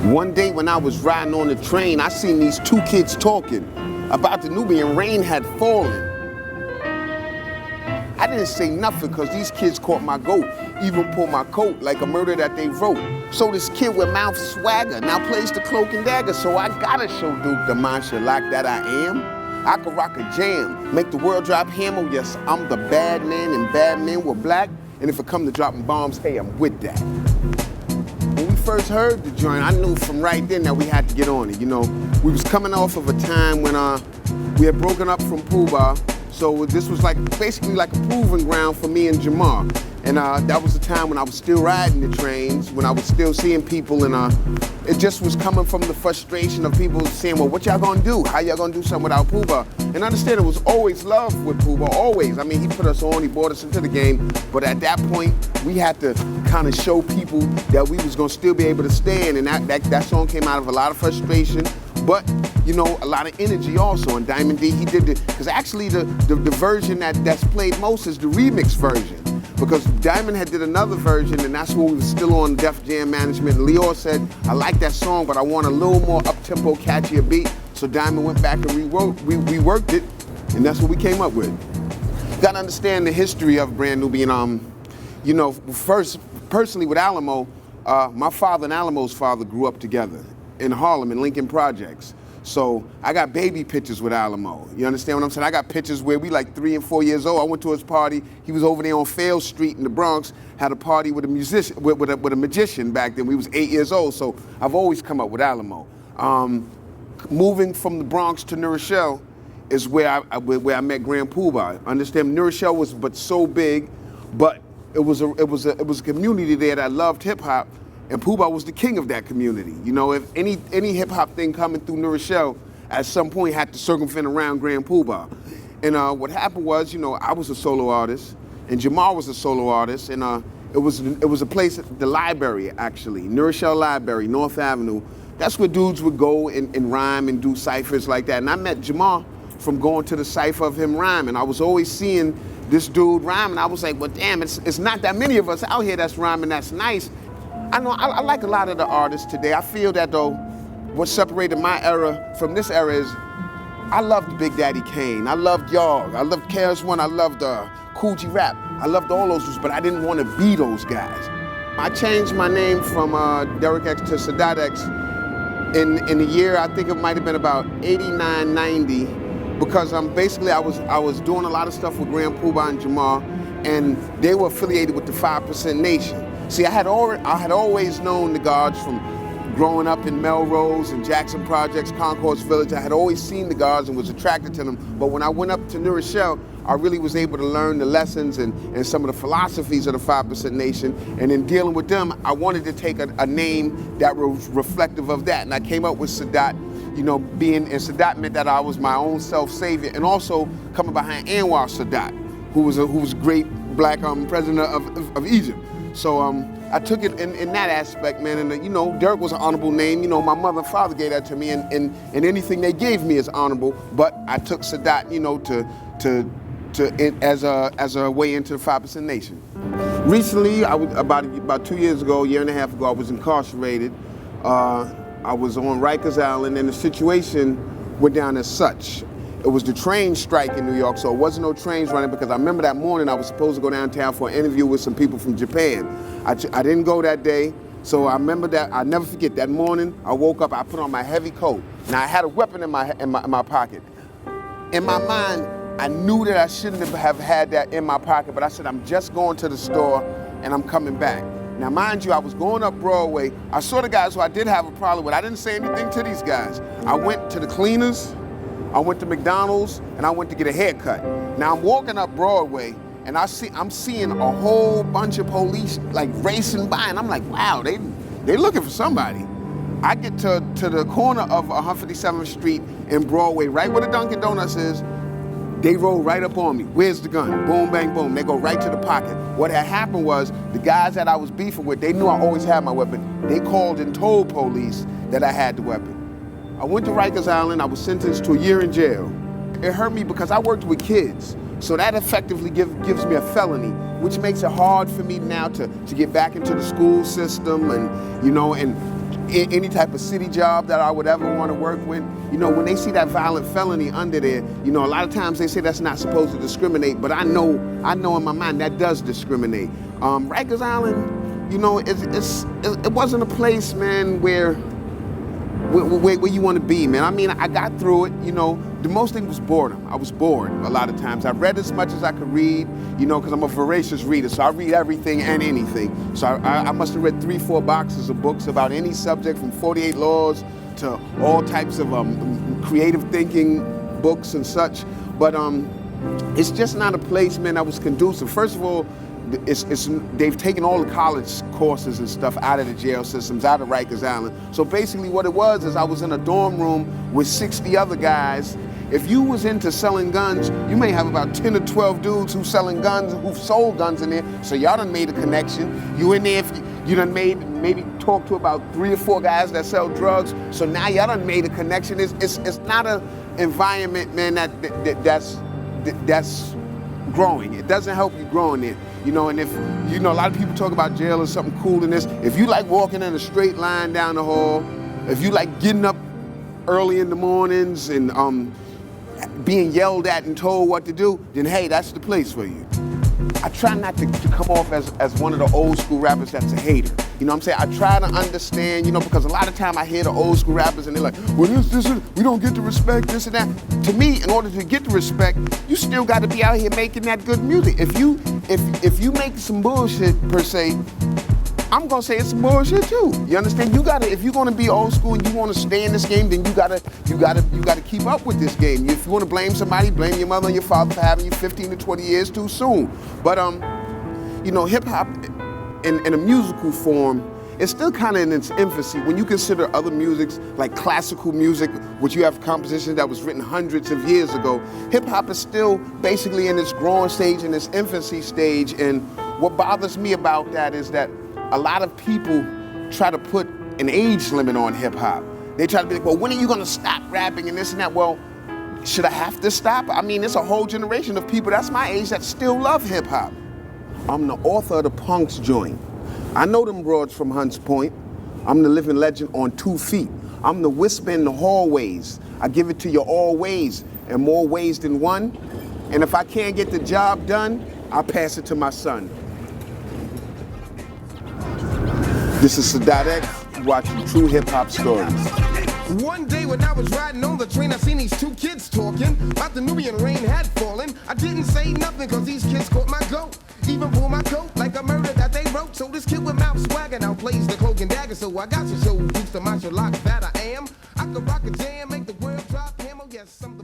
One day when I was riding on the train, I seen these two kids talking about the Nubian. Rain had fallen. I didn't say nothing because these kids caught my goat, even pulled my coat like a murder that they wrote. So this kid with mouth swagger now plays the cloak and dagger. So I gotta show Duke the Marshalak that I am. I could rock a jam, make the world drop hammer. Yes, I'm the bad man and bad men were black. And if it come to dropping bombs, hey, I'm with that. When we first heard the joint, I knew from right then that we had to get on it. You know, we was coming off of a time when we had broken up from Pooh Bah. So this was basically like a proving ground for me and Jamar. And that was the time when I was still riding the trains, when I was still seeing people, and it just was coming from the frustration of people saying, well, what y'all gonna do? How y'all gonna do something without Pooh Bah? And understand it was always love with Pooh Bah, always. I mean, he put us on, he brought us into the game, but at that point, we had to kind of show people that we was gonna still be able to stand, and that song came out of a lot of frustration, but you know, a lot of energy also. And Diamond D, he did it, because actually the version that's played most is the remix version. Because Diamond had did another version, and that's when we were still on Def Jam Management. And Leo said, I like that song, but I want a little more up-tempo, catchier beat. So Diamond went back and reworked it, and that's what we came up with. You gotta understand the history of Brand Nubian. You know, first, personally with Alamo, my father and Alamo's father grew up together in Harlem, in Lincoln Projects. So I got baby pictures with Alamo. You understand what I'm saying? I got pictures where we like 3 and 4 years old. I went to his party. He was over there on Fail Street in the Bronx, had a party with a musician, with a magician back then. We was 8 years old. So I've always come up with Alamo. Moving from the Bronx to New Rochelle is where I met Grand Pooh Bah. Understand? New Rochelle was but so big, but it was a community there that loved hip hop. And Pooh Bah was the king of that community. You know, if any hip hop thing coming through New Rochelle, at some point had to circumvent around Grand Pooh Bah. And what happened was, you know, I was a solo artist, and Jamar was a solo artist, and it was a place, the library actually, New Rochelle Library, North Avenue. That's where dudes would go and rhyme and do ciphers like that. And I met Jamar from going to the cipher of him rhyming. I was always seeing this dude rhyming. I was like, well, damn, it's not that many of us out here that's rhyming that's nice. I know I like a lot of the artists today. I feel that though, what separated my era from this era is, I loved Big Daddy Kane, I loved y'all, I loved KRS-One, I loved Cool G Rap, I loved all those dudes, but I didn't want to be those guys. I changed my name from Derek X to Sadat X in the year, I think it might have been about 89, 90, because basically I was doing a lot of stuff with Grand Pooh Bah and Jamar, and they were affiliated with the 5% Nation. See, I had always known the guards from growing up in Melrose and Jackson Projects, Concourse Village. I had always seen the guards and was attracted to them. But when I went up to New Rochelle, I really was able to learn the lessons and some of the philosophies of the 5% Nation. And in dealing with them, I wanted to take a name that was reflective of that. And I came up with Sadat, you know, and Sadat meant that I was my own self-savior, and also coming behind Anwar Sadat, who was a great black president of Egypt. So I took it in that aspect, man, and you know, Derek was an honorable name. You know, my mother and father gave that to me, and anything they gave me is honorable. But I took Sadat, you know, as a way into the 5% Nation. Recently, I was about 2 years ago, a year and a half ago, I was incarcerated. I was on Rikers Island, and the situation went down as such. It was the train strike in New York, so it wasn't no trains running, because I remember that morning I was supposed to go downtown for an interview with some people from Japan. I didn't go that day, so I remember that. I never forget that morning. I woke up, I put on my heavy coat. Now I had a weapon in my pocket. In my mind, I knew that I shouldn't have had that in my pocket, but I said, I'm just going to the store and I'm coming back. Now mind you, I was going up Broadway. I saw the guys who I did have a problem with. I didn't say anything to these guys. I went to the cleaners, I went to McDonald's, and I went to get a haircut. Now I'm walking up Broadway, and I'm seeing a whole bunch of police like racing by, and I'm like, wow, they looking for somebody. I get to the corner of 157th Street and Broadway, right where the Dunkin' Donuts is. They roll right up on me. Where's the gun? Boom, bang, boom. They go right to the pocket. What had happened was, the guys that I was beefing with, they knew I always had my weapon. They called and told police that I had the weapon. I went to Rikers Island. I was sentenced to a year in jail. It hurt me because I worked with kids. So that effectively gives me a felony, which makes it hard for me now to get back into the school system, and, you know, and any type of city job that I would ever want to work with. You know, when they see that violent felony under there, you know, a lot of times they say that's not supposed to discriminate, but I know in my mind that does discriminate. Rikers Island, you know, it wasn't a place, man, where you want to be, man. I mean, I got through it, you know. The most thing was boredom. I was bored a lot of times. I read as much as I could read, you know, because I'm a voracious reader, so I read everything and anything. So I must have read 3-4 boxes of books about any subject, from 48 Laws to all types of creative thinking books and such. But it's just not a place, man, that was conducive. First of all, they've taken all the college courses and stuff out of the jail systems, out of Rikers Island. So basically what it was is I was in a dorm room with 60 other guys. If you was into selling guns, you may have about 10 or 12 dudes who've sold guns in there. So y'all done made a connection. You in there, you done maybe talked to about 3 or 4 guys that sell drugs. So now y'all done made a connection. It's not an environment, man, that's growing. It doesn't help you grow in there. You know, and if, you know, a lot of people talk about jail as something cool in this. If you like walking in a straight line down the hall, if you like getting up early in the mornings and being yelled at and told what to do, then hey, that's the place for you. I try not to come off as one of the old school rappers that's a hater. You know what I'm saying? I try to understand, you know, because a lot of time I hear the old school rappers and they're like, well, this, we don't get the respect, this and that. To me, in order to get the respect, you still got to be out here making that good music. If you make some bullshit, per se, I'm gonna say it's some bullshit too. You understand? You gotta, if you're gonna be old school and you wanna stay in this game, then you gotta keep up with this game. If you wanna blame somebody, blame your mother and your father for having you 15 to 20 years too soon. But you know, hip hop in a musical form, it's still kind of in its infancy. When you consider other musics, like classical music, which you have compositions that was written hundreds of years ago, hip hop is still basically in its growing stage, in its infancy stage. And what bothers me about that is that a lot of people try to put an age limit on hip hop. They try to be like, well, when are you gonna stop rapping and this and that? Well, should I have to stop? I mean, it's a whole generation of people that's my age that still love hip hop. I'm the author of the Punks joint. I know them broads from Hunts Point. I'm the living legend on 2 feet. I'm the whisper in the hallways. I give it to you always, in more ways than one. And if I can't get the job done, I'll pass it to my son. This is Sadat X, watching True Hip Hop Stories. One day when I was riding on the train, I seen these 2 kids talking about the Nubian rain had fallen. I didn't say nothing cause these kids caught my goat. Even pulled my coat like a murder that they wrote. So this kid with mouth swagger now plays the cloak and dagger. So I got to show boost to my Sherlock that I am. I could rock a jam, make the world drop hammer. Yes, I'm the